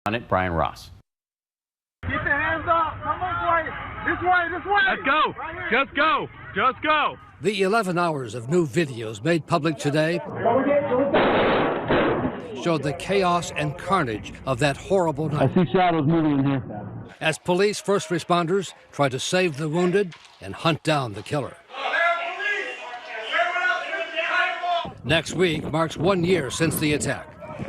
On it, Brian Ross. Keep your hands up. Come on, this way. This way. Let's go. Just go. Just go. The 11 hours of new videos made public today showed the chaos and carnage of that horrible night. I see shadows moving in here. As police first responders try to save the wounded and hunt down the killer. Next week marks 1 year since the attack,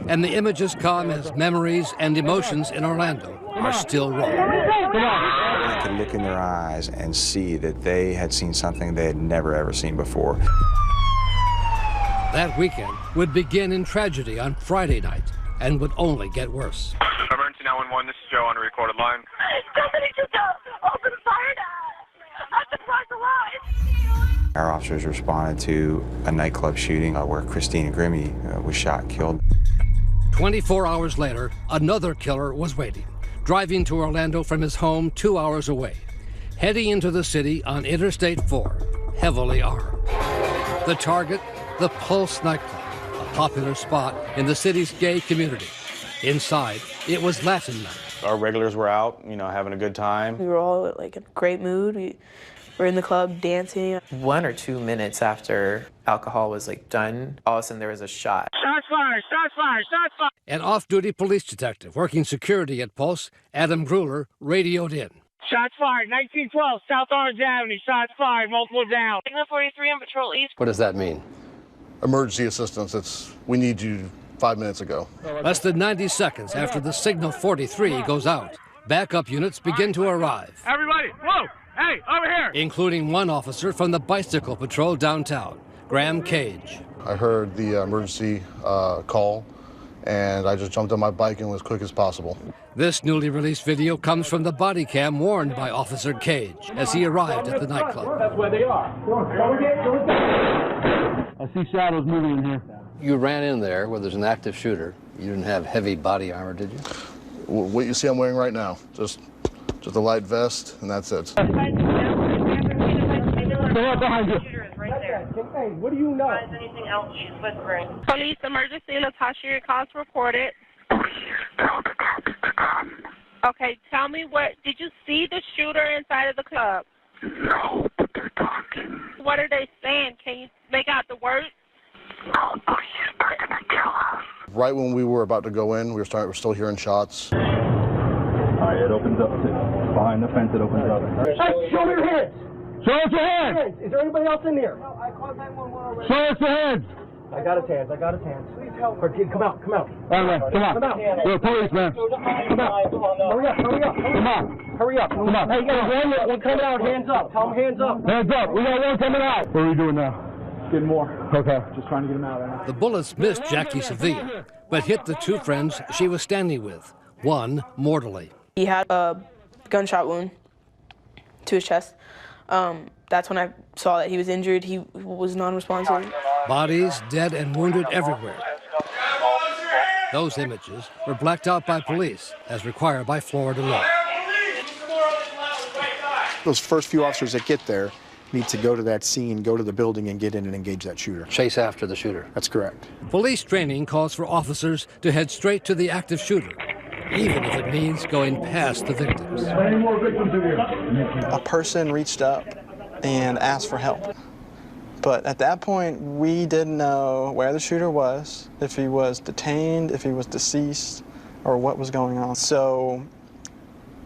and the images come as memories and emotions in Orlando are still raw. I could look in their eyes and see that they had seen something they had never, ever seen before. That weekend would begin in tragedy on Friday night and would only get worse. Emergency 911, this is Joe on a recorded line. Somebody just open fire at the front line. Our officers responded to a nightclub shooting where Christina Grimmie was shot and killed. 24 hours later, another killer was waiting, driving to Orlando from his home 2 hours away, heading into the city on Interstate 4, heavily armed. The target, the Pulse nightclub, a popular spot in the city's gay community. Inside, it was Latin night. Our regulars were out, having a good time. We were all in a great mood. We were in the club dancing. 1 or 2 minutes after alcohol was done, all of a sudden there was a shot. Shots fired, shots fired, shots fired. An off-duty police detective working security at Pulse, Adam Gruler, radioed in. Shots fired, 1912 South Orange Avenue. Shots fired, multiple down. Signal 43 on Patrol East. What does that mean? Emergency assistance. We need you 5 minutes ago. Less than 90 seconds after the signal 43 goes out, backup units begin to arrive. Everybody, whoa, hey, over here. Including one officer from the bicycle patrol downtown, Graham Cage. I heard the emergency call, and I just jumped on my bike and was as quick as possible. This newly released video comes from the body cam worn by Officer Cage as he arrived at the nightclub. That's where they are. I see shadows moving in here. You ran in there where there's an active shooter. You didn't have heavy body armor, did you? What you see I'm wearing right now, just a light vest, and that's it. Go right behind you. Hey, what do you know? Anything else she's whispering? Police emergency, Latasha, your call's reported. Okay, tell me did you see the shooter inside of the club? No, but they're talking. What are they saying? Can you make out the words? Oh, they're gonna kill us. Right when we were about to go in, we're still hearing shots. All right, it opens up behind the fence. It opens up. Hey, show me your hands. Show us your hands. Is there anybody else in there? Show us your hands. I got his hands. Please help. Come out. All right, come on. Come out. We're a policeman. Come out. Hurry up. Come on. Hurry up. Come on. Hey, one coming out. Hands up. Tell him hands up. Hands up. We got one coming out. What are we doing now? Getting more. Okay. Just trying to get him out right now. The bullets missed Jackie Sevilla, but hit the two friends she was standing with, one mortally. He had a gunshot wound to his chest. That's when I saw that he was injured. He was non-responsive. Bodies dead and wounded everywhere. Those images were blacked out by police, as required by Florida law. Those first few officers that get there need to go to that scene, go to the building, and get in and engage that shooter. Chase after the shooter. That's correct. Police training calls for officers to head straight to the active shooter, even if it means going past the victims. A person reached up and asked for help. But at that point, we didn't know where the shooter was, if he was detained, if he was deceased, or what was going on. So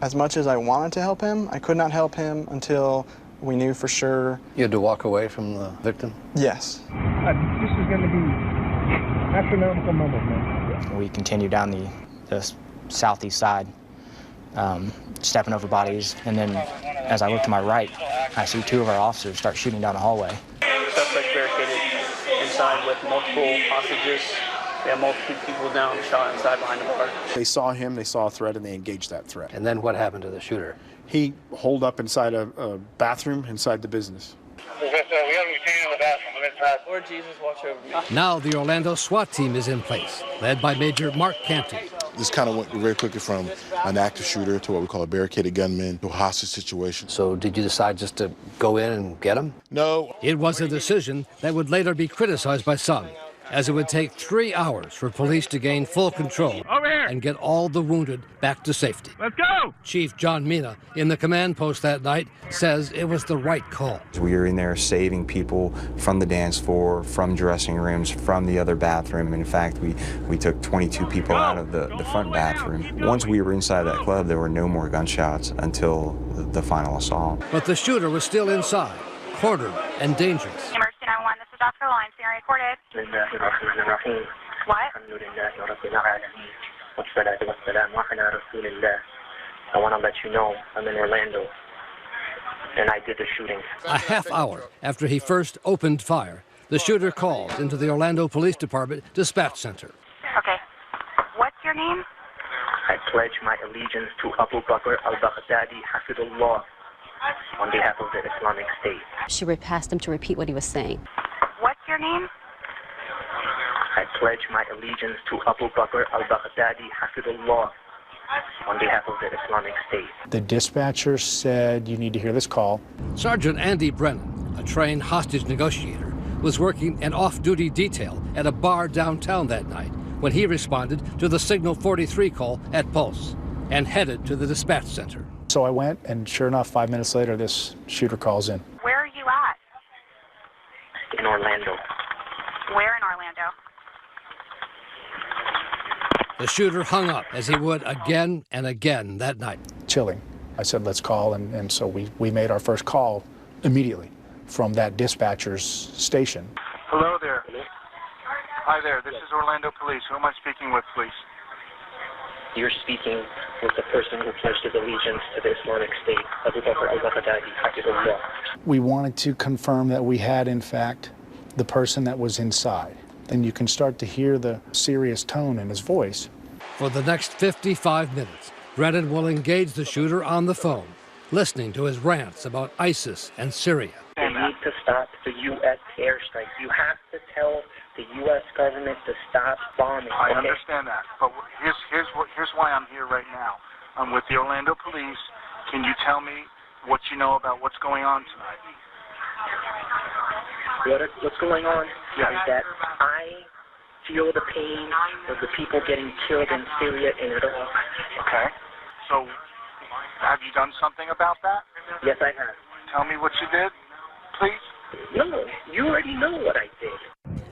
as much as I wanted to help him, I could not help him until we knew for sure. You had to walk away from the victim? Yes. This is going to be an astronomical moment, man. We continued down the southeast side, stepping over bodies, and then as I look to my right, I see two of our officers start shooting down the hallway. Suspect barricaded inside with multiple hostages. They have multiple people down, shot inside behind the bar. They saw him, they saw a threat, and they engaged that threat. And then what happened to the shooter? He holed up inside a bathroom inside the business. We have a routine in the bathroom. Lord Jesus, watch over me. Now the Orlando SWAT team is in place, led by Major Mark Canty. This kind of went very quickly from an active shooter to what we call a barricaded gunman to a hostage situation. So did you decide just to go in and get him? No. It was a decision that would later be criticized by some, as it would take 3 hours for police to gain full control. Over here. and get all the wounded back to safety. Let's go! Chief John Mina, in the command post that night, says it was the right call. We were in there saving people from the dance floor, from dressing rooms, from the other bathroom. In fact, we took 22 people out of the front bathroom. Once we were inside that club, there were no more gunshots until the final assault. But the shooter was still inside, cornered and dangerous. Emergency 911, this is Dr. Lines being recorded. What? I want to let you know I'm in Orlando, and I did the shooting. A half hour after he first opened fire, the shooter calls into the Orlando Police Department dispatch center. Okay. What's your name? I pledge my allegiance to Abu Bakr al-Baghdadi Hafidullah on behalf of the Islamic State. She asked him to repeat what he was saying. What's your name? I pledge my allegiance to Abu Bakr al-Baghdadi Hafidullah on behalf of the Islamic State. The dispatcher said, you need to hear this call. Sergeant Andy Brennan, a trained hostage negotiator, was working an off-duty detail at a bar downtown that night when he responded to the Signal 43 call at Pulse and headed to the dispatch center. So I went, and sure enough, 5 minutes later, this shooter calls in. Where are you at? In Orlando. Where in Orlando? The shooter hung up, as he would again and again that night. Chilling. I said, let's call, and so we made our first call immediately from that dispatcher's station. Hello there. Hi there, this is Orlando Police. Who am I speaking with, please? You're speaking with the person who pledged his allegiance to the Islamic State, Abu Bakr al-Baghdadi Hafidullah. We wanted to confirm that we had, in fact, the person that was inside. Then you can start to hear the serious tone in his voice. For the next 55 minutes, Brennan will engage the shooter on the phone, listening to his rants about ISIS and Syria. They need to stop the U.S. airstrikes. You have to tell the U.S. government to stop bombing. I understand that, but here's why I'm here right now. I'm with the Orlando Police. Can you tell me what you know about what's going on tonight? What's going on Yes. is that I feel the pain of the people getting killed in Syria and Iraq. Okay. So, have you done something about that? Yes, I have. Tell me what you did, please. No, you already know what I did.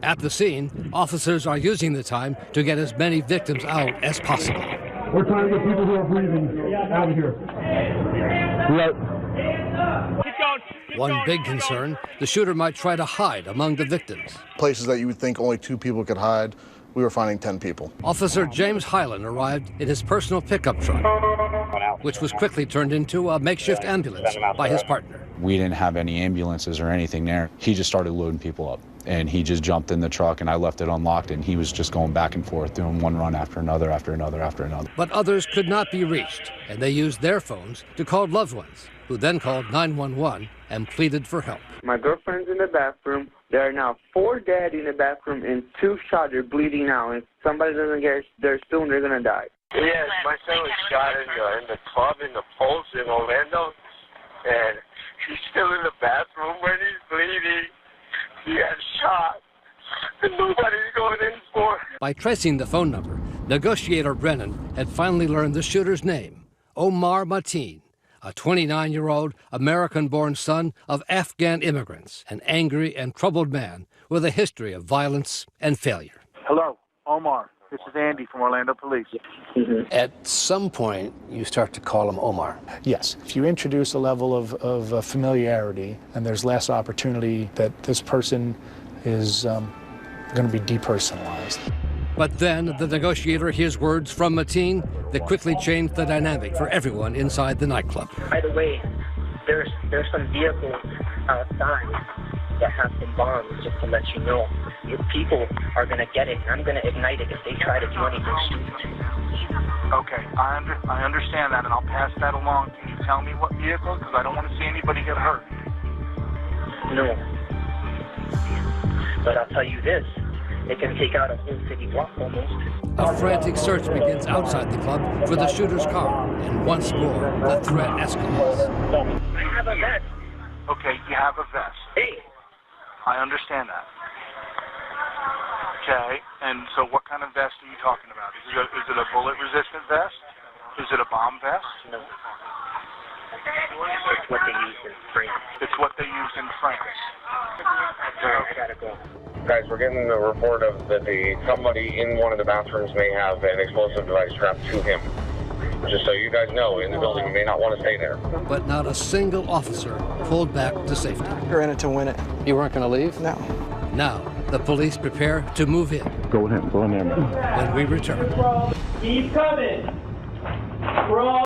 At the scene, officers are using the time to get as many victims out as possible. We're trying to get people who are breathing out of here. Right. One big concern, the shooter might try to hide among the victims. Places that you would think only 2 people could hide, we were finding 10 people. Officer James Hyland arrived in his personal pickup truck, which was quickly turned into a makeshift ambulance by his partner. We didn't have any ambulances or anything there. He just started loading people up, and he just jumped in the truck, and I left it unlocked, and he was just going back and forth, doing one run after another, after another, after another. But others could not be reached, and they used their phones to call loved ones, who then called 911 and pleaded for help. My girlfriend's in the bathroom. There are now 4 dead in the bathroom and 2 shot. They're bleeding out. If somebody doesn't get there soon, they're going to die. Yes, my son was shot in the club in the Pulse in Orlando, and he's still in the bathroom when he's bleeding. He got shot, and nobody's going in for it. By tracing the phone number, negotiator Brennan had finally learned the shooter's name, Omar Mateen, a 29-year-old American-born son of Afghan immigrants, an angry and troubled man with a history of violence and failure. Hello, Omar. This is Andy from Orlando Police. At some point, you start to call him Omar. Yes, if you introduce a level of familiarity, and there's less opportunity that this person is going to be depersonalized. But then the negotiator hears words from Mateen that quickly changed the dynamic for everyone inside the nightclub. By the way, there's some vehicles outside that have some bombs, just to let you know. Your people are going to get it, and I'm going to ignite it if they try to do anything stupid. Okay, I understand that, and I'll pass that along. Can you tell me what vehicle? Because I don't want to see anybody get hurt. No. But I'll tell you this. It can take out a whole city block almost. A frantic search begins outside the club for the shooter's car, and once more, the threat escalates. I have a vest. Okay, you have a vest. Hey. I understand that. Okay, and so what kind of vest are you talking about? Is it a bullet-resistant vest? Is it a bomb vest? No. It's what they use in France. It's what they use in France. I gotta go. Guys, we're getting the report of that somebody in one of the bathrooms may have an explosive device strapped to him. Just so you guys know, in the building, you may not want to stay there. But not a single officer pulled back to safety. You're in it to win it. You weren't going to leave? No. Now, the police prepare to move in. Go in there, man. When we return. Keep coming. We're all